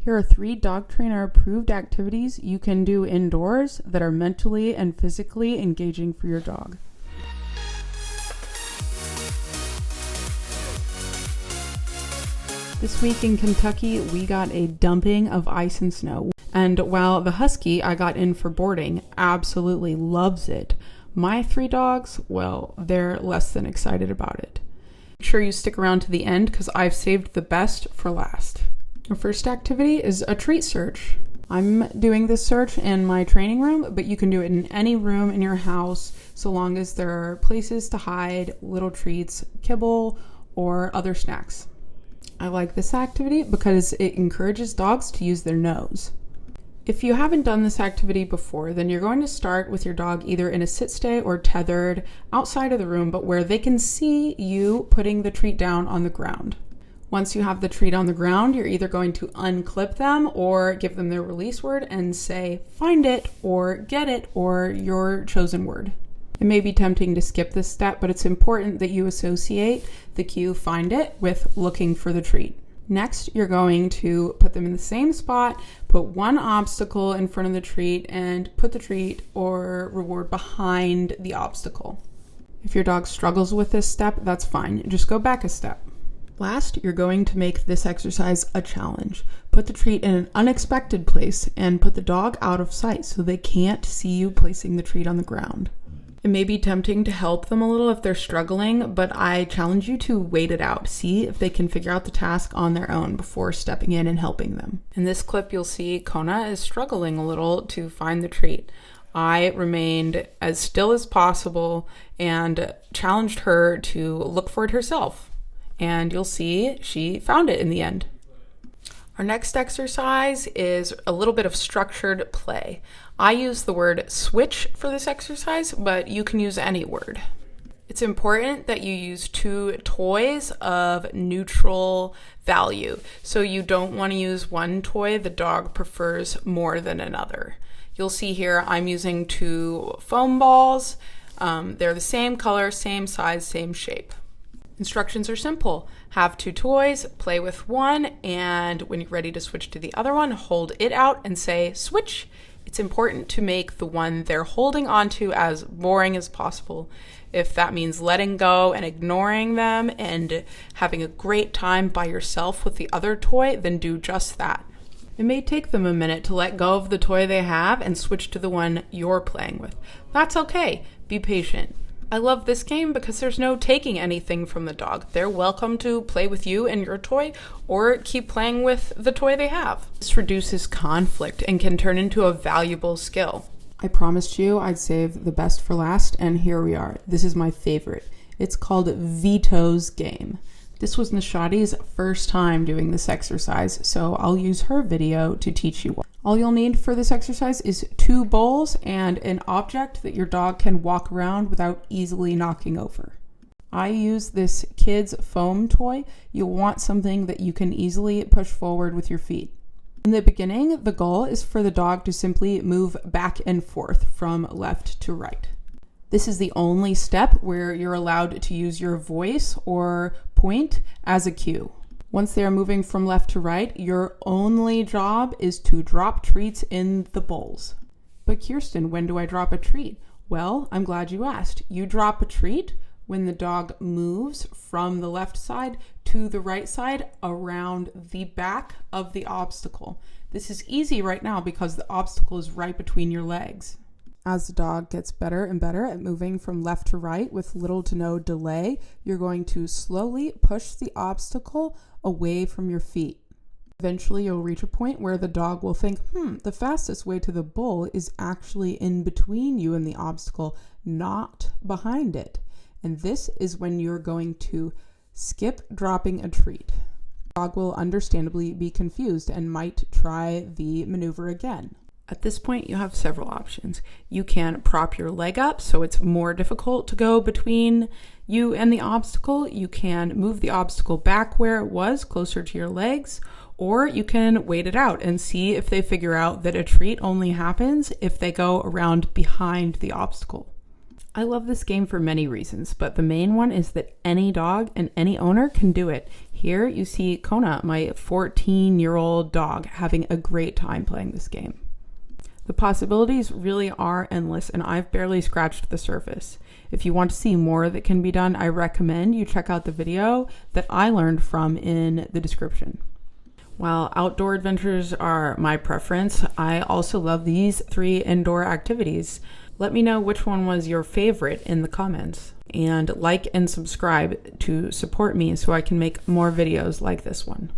Here are 3 dog trainer approved activities you can do indoors that are mentally and physically engaging for your dog. This week in Kentucky, we got a dumping of ice and snow. And while the husky I got in for boarding absolutely loves it, my 3 dogs, well, they're less than excited about it. Make sure you stick around to the end because I've saved the best for last. Our first activity is a treat search. I'm doing this search in my training room, but you can do it in any room in your house so long as there are places to hide little treats, kibble, or other snacks. I like this activity because it encourages dogs to use their nose. If you haven't done this activity before, then you're going to start with your dog either in a sit-stay or tethered outside of the room, but where they can see you putting the treat down on the ground. Once you have the treat on the ground, you're either going to unclip them or give them their release word and say, find it, or get it, or your chosen word. It may be tempting to skip this step, but it's important that you associate the cue, find it, with looking for the treat. Next, you're going to put them in the same spot, put one obstacle in front of the treat, and put the treat or reward behind the obstacle. If your dog struggles with this step, that's fine. Just go back a step. Last, you're going to make this exercise a challenge. Put the treat in an unexpected place and put the dog out of sight so they can't see you placing the treat on the ground. It may be tempting to help them a little if they're struggling, but I challenge you to wait it out. See if they can figure out the task on their own before stepping in and helping them. In this clip, you'll see Kona is struggling a little to find the treat. I remained as still as possible and challenged her to look for it herself. And you'll see she found it in the end. Our next exercise is a little bit of structured play. I use the word switch for this exercise, but you can use any word. It's important that you use 2 toys of neutral value. So you don't want to use one toy the dog prefers more than another. You'll see here I'm using 2 foam balls. They're the same color, same size, same shape. Instructions are simple. Have 2 toys, play with one, and when you're ready to switch to the other one, hold it out and say, switch. It's important to make the one they're holding onto as boring as possible. If that means letting go and ignoring them and having a great time by yourself with the other toy, then do just that. It may take them a minute to let go of the toy they have and switch to the one you're playing with. That's okay. Be patient. I love this game because there's no taking anything from the dog. They're welcome to play with you and your toy or keep playing with the toy they have. This reduces conflict and can turn into a valuable skill. I promised you I'd save the best for last, and here we are. This is my favorite. It's called Vito's game. This was Nishadi's first time doing this exercise, so I'll use her video to teach you. All you'll need for this exercise is 2 bowls and an object that your dog can walk around without easily knocking over. I use this kid's foam toy. You'll want something that you can easily push forward with your feet. In the beginning, the goal is for the dog to simply move back and forth from left to right. This is the only step where you're allowed to use your voice or point as a cue. Once they are moving from left to right, your only job is to drop treats in the bowls. But Kirsten, when do I drop a treat? Well, I'm glad you asked. You drop a treat when the dog moves from the left side to the right side around the back of the obstacle. This is easy right now because the obstacle is right between your legs. As the dog gets better and better at moving from left to right with little to no delay, you're going to slowly push the obstacle away from your feet. Eventually, you'll reach a point where the dog will think, the fastest way to the bowl is actually in between you and the obstacle, not behind it. And this is when you're going to skip dropping a treat. The dog will understandably be confused and might try the maneuver again. At this point, you have several options. You can prop your leg up so it's more difficult to go between you and the obstacle. You can move the obstacle back where it was, closer to your legs, or you can wait it out and see if they figure out that a treat only happens if they go around behind the obstacle. I love this game for many reasons, but the main one is that any dog and any owner can do it. Here you see Kona, my 14-year-old dog, having a great time playing this game. The possibilities really are endless, and I've barely scratched the surface. If you want to see more that can be done, I recommend you check out the video that I learned from in the description. While outdoor adventures are my preference, I also love these 3 indoor activities. Let me know which one was your favorite in the comments, and like and subscribe to support me so I can make more videos like this one.